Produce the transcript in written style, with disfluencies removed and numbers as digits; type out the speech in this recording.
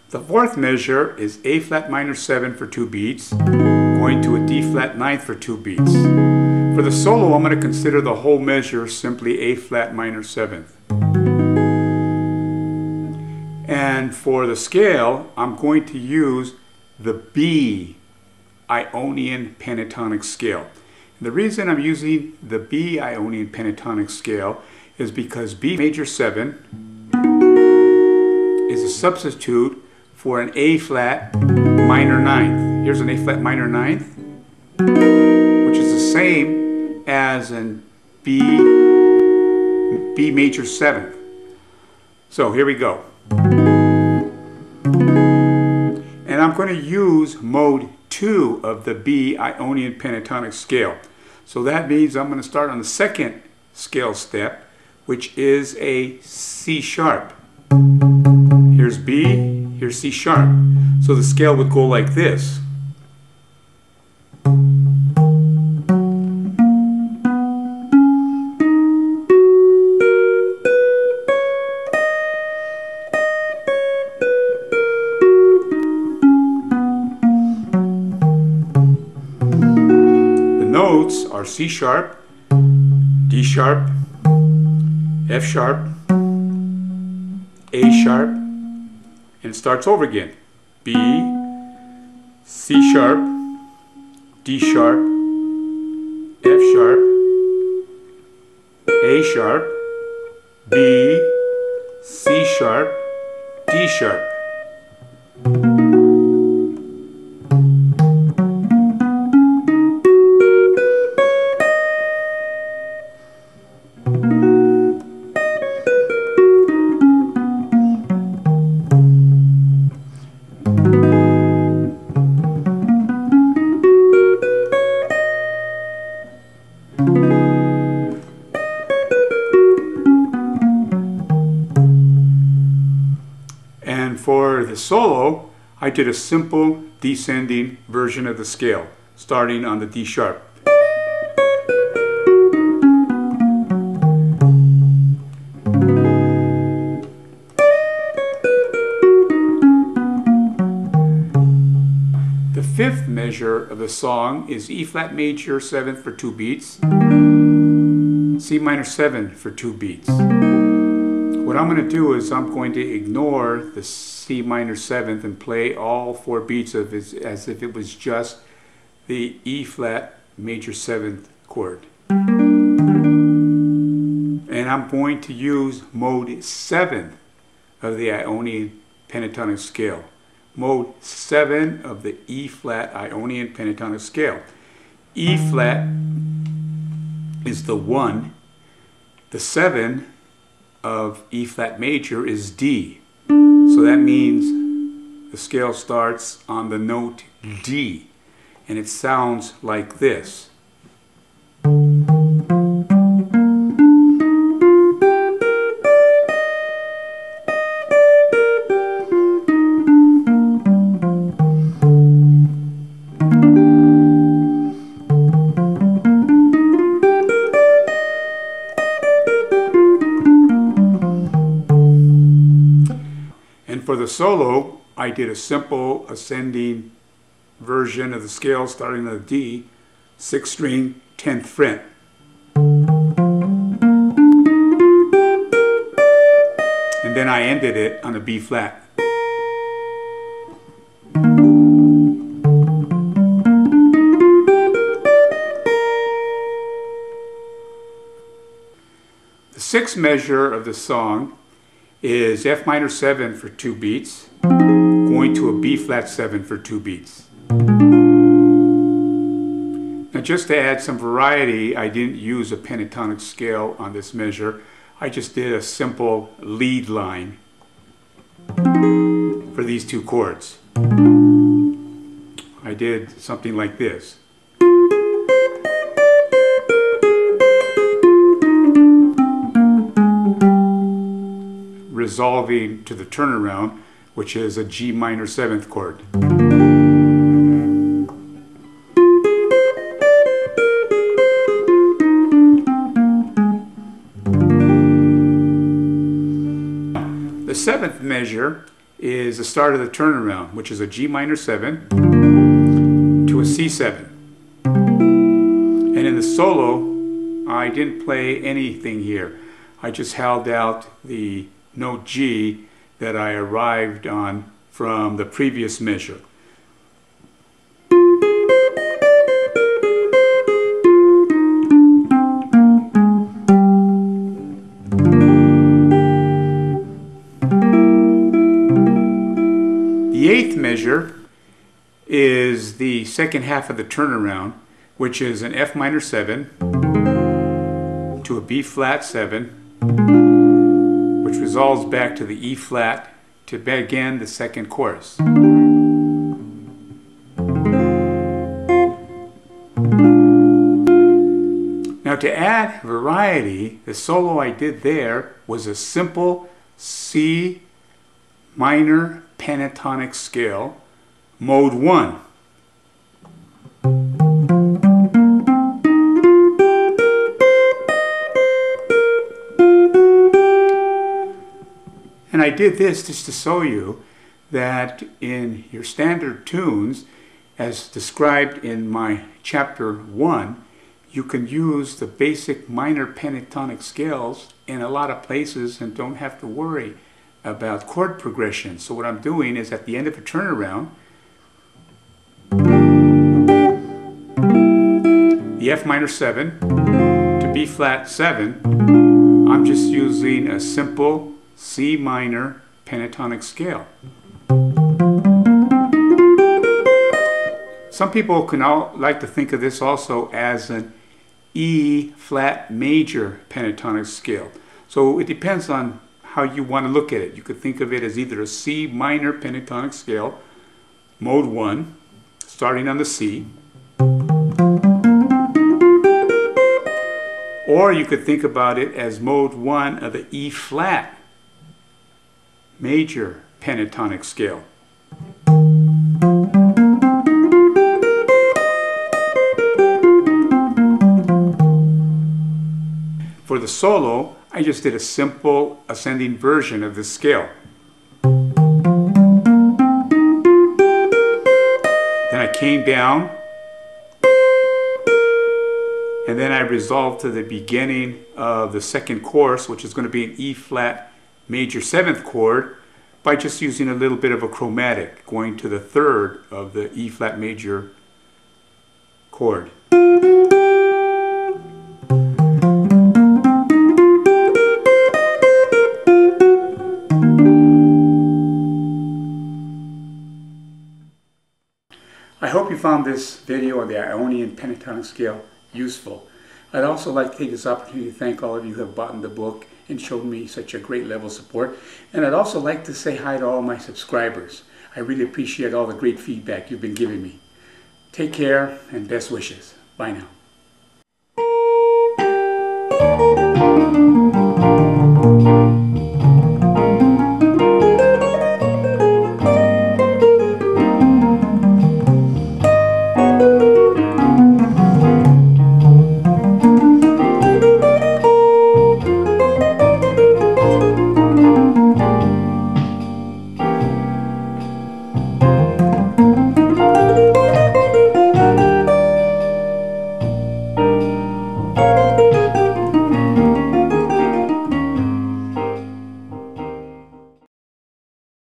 The fourth measure is A flat minor 7 for 2 beats, going to a D flat 9th for 2 beats. For the solo, I'm going to consider the whole measure simply A flat minor 7th. And for the scale, I'm going to use the B Ionian Pentatonic scale. And the reason I'm using the B Ionian Pentatonic scale is because B major 7 is a substitute for an A flat minor 9th. Here's an A flat minor 9th, which is the same as an B major 7th. So here we go. And I'm going to use mode 2 of the B Ionian Pentatonic scale. So that means I'm going to start on the second scale step, which is a C sharp. Here's B, here's C sharp. So the scale would go like this. Notes are C sharp, D sharp, F sharp, A sharp, and it starts over again. B, C sharp, D sharp, F sharp, A sharp, B, C sharp, D sharp. And for the solo, I did a simple descending version of the scale, starting on the D sharp. The fifth measure of the song is E flat major 7th for 2 beats, C minor 7 for 2 beats. What I'm going to do is I'm going to ignore the C minor 7th and play all 4 beats of it as if it was just the E flat major 7th chord. And I'm going to use mode 7 of the Ionian Pentatonic scale. Mode 7 of the E flat Ionian Pentatonic scale. E flat is the 1, the 7 of E flat major is D. So that means the scale starts on the note D, and it sounds like this. And for the solo, I did a simple ascending version of the scale starting on the D, 6th string, 10th fret. And then I ended it on a B flat. The sixth measure of the song is F minor 7 for 2 beats, going to a B flat 7 for 2 beats. Now just to add some variety, I didn't use a pentatonic scale on this measure. I just did a simple lead line for these 2 chords. I did something like this. Resolving to the turnaround, which is a G minor 7th chord. seventh measure is the start of the turnaround, which is a G minor 7 to a C7. And in the solo, I didn't play anything here. I just held out the note G that I arrived on from the previous measure. The eighth measure is the second half of the turnaround, which is an F minor 7 to a B flat 7, which resolves back to the E flat to begin the second chorus. Now, to add variety, the solo I did there was a simple C minor pentatonic scale, mode 1. And I did this just to show you that in your standard tunes, as described in my chapter 1, you can use the basic minor pentatonic scales in a lot of places and don't have to worry about chord progression. So what I'm doing is at the end of a turnaround, the F minor 7 to B flat 7, I'm just using a simple C minor pentatonic scale. Some people can like to think of this also as an E flat major pentatonic scale. So it depends on how you want to look at it. You could think of it as either a C minor pentatonic scale, mode 1, starting on the C, or you could think about it as mode 1 of the E flat major pentatonic scale. For the solo, I just did a simple ascending version of this scale. Then I came down, and then I resolved to the beginning of the second chorus, which is going to be an E flat major 7th chord, by just using a little bit of a chromatic, going to the third of the E flat major chord. I hope you found this video on the Ionian Pentatonic scale useful. I'd also like to take this opportunity to thank all of you who have bought the book and shown me such a great level of support. And I'd also like to say hi to all my subscribers. I really appreciate all the great feedback you've been giving me. Take care and best wishes. Bye now.